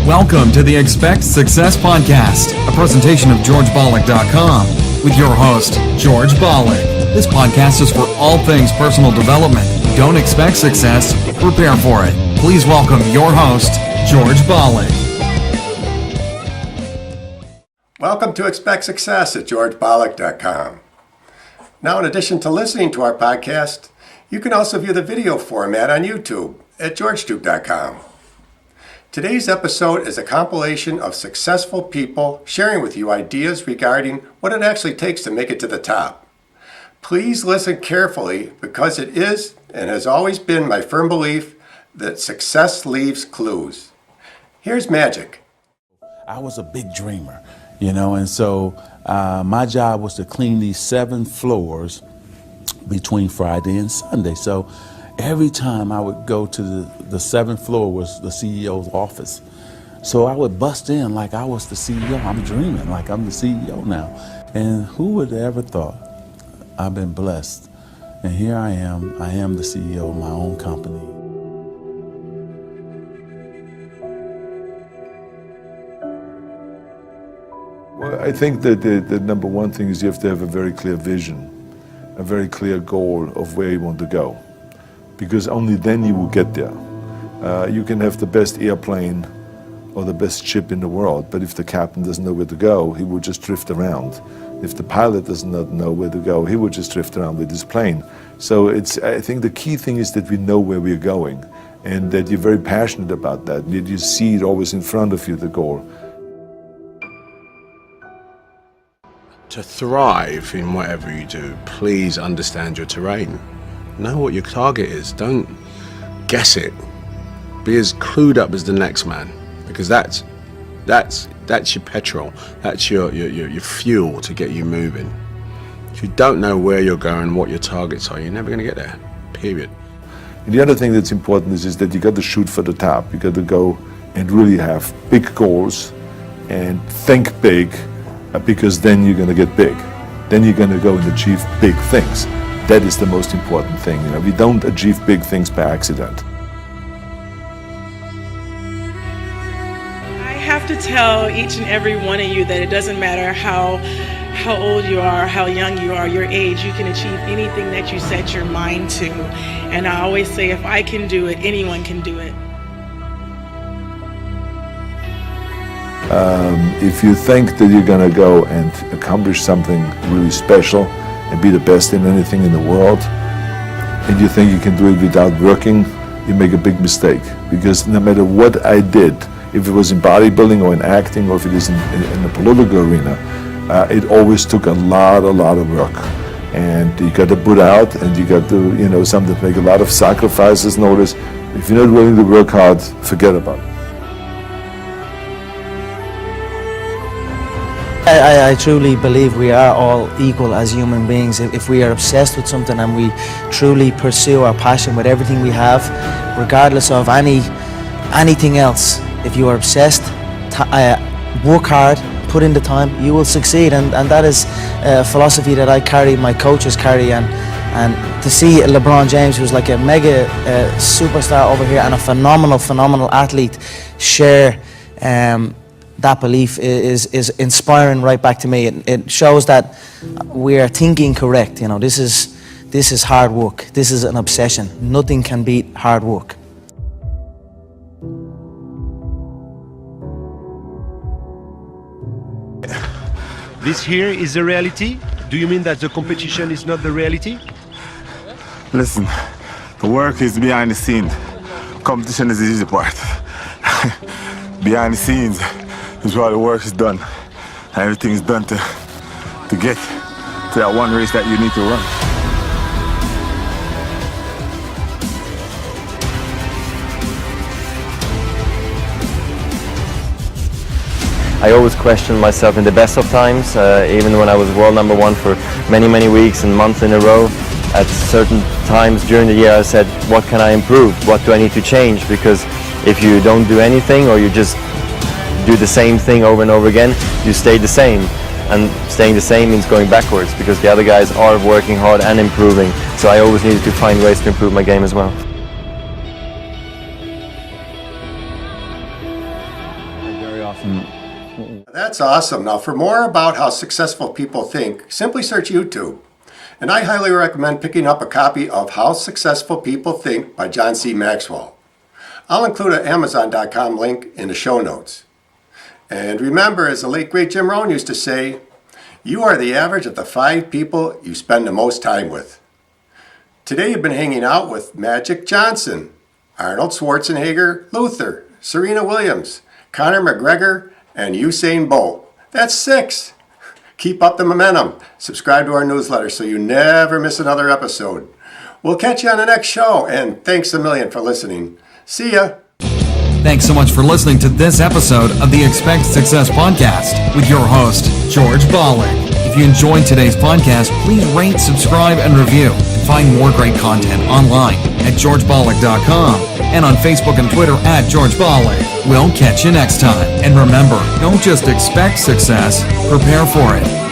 Welcome to the Expect Success Podcast, a presentation of GeorgeBalek.com with your host, George Balek. This podcast is for all things personal development. Don't expect success, prepare for it. Please welcome your host, George Balek. Welcome to Expect Success at GeorgeBalek.com. Now, in addition to listening to our podcast, you can also view the video format on YouTube at GeorgeTube.com. Today's episode is a compilation of successful people sharing with you ideas regarding what it actually takes to make it to the top. Please listen carefully because it is and has always been my firm belief that success leaves clues. Here's magic. I was a big dreamer, and so my job was to clean these 7 floors between Friday and Sunday. So every time I would go to the 7th floor was the CEO's office. So I would bust in like I was the CEO. I'm dreaming like I'm the CEO now. And who would have ever thought? I've been blessed. And here I am the CEO of my own company. Well, I think that the number one thing is you have to have a very clear vision, a very clear goal of where you want to go. Because only then you will get there. You can have the best airplane or the best ship in the world, but if the captain doesn't know where to go, he will just drift around. If the pilot does not know where to go, he will just drift around with his plane. So I think the key thing is that we know where we're going and that you're very passionate about that. You see it always in front of you, the goal. To thrive in whatever you do, please understand your terrain. Know what your target is. Don't guess it. Be as clued up as the next man, because that's your petrol. That's your fuel to get you moving. If you don't know where you're going, what your targets are, you're never going to get there. Period. And the other thing that's important is that you got to shoot for the top. You got to go and really have big goals and think big, because then you're going to get big. Then you're going to go and achieve big things. That is the most important thing. We don't achieve big things by accident. I have to tell each and every one of you that it doesn't matter how old you are, how young you are, your age, you can achieve anything that you set your mind to. And I always say, if I can do it, anyone can do it. If you think that you're going to go and accomplish something really special and be the best in anything in the world, and you think you can do it without working, you make a big mistake. Because no matter what I did, if it was in bodybuilding or in acting or if it is in the political arena, it always took a lot of work. And you got to put out, and you got to, sometimes make a lot of sacrifices. Notice, if you're not willing to work hard, forget about it. I truly believe we are all equal as human beings. If we are obsessed with something and we truly pursue our passion with everything we have, regardless of anything else, if you are obsessed, work hard, put in the time, you will succeed. And that is a philosophy that I carry, my coaches carry. And to see LeBron James, who's like a mega superstar over here and a phenomenal athlete, share that belief is inspiring right back to me. It shows that we are thinking correct. This is hard work. This is an obsession. Nothing can beat hard work. This here is the reality? Do you mean that the competition is not the reality? Listen, the work is behind the scenes. Competition is the easy part. Behind the scenes is where the work is done. Everything is done to get to that one race that you need to run. I always question myself in the best of times, even when I was world number 1 for many weeks and months in a row. At certain times during the year I said, what can I improve? What do I need to change? Because if you don't do anything or you just do the same thing over and over again, you stay the same. And staying the same means going backwards because the other guys are working hard and improving. So I always needed to find ways to improve my game as well. often. That's awesome. Now, for more about how successful people think, simply search YouTube. And I highly recommend picking up a copy of How Successful People Think by John C. Maxwell. I'll include an Amazon.com link in the show notes. And remember, as the late great Jim Rohn used to say, you are the average of the 5 people you spend the most time with. Today you've been hanging out with Magic Johnson, Arnold Schwarzenegger, Luther, Serena Williams, Conor McGregor, and Usain Bolt. That's 6. Keep up the momentum. Subscribe to our newsletter so you never miss another episode. We'll catch you on the next show, and thanks a million for listening. See ya. Thanks so much for listening to this episode of the Expect Success Podcast with your host, George Balek. If you enjoyed today's podcast, please rate, subscribe, and review. And find more great content online at georgebalek.com and on Facebook and Twitter at George Balek. We'll catch you next time. And remember, don't just expect success, prepare for it.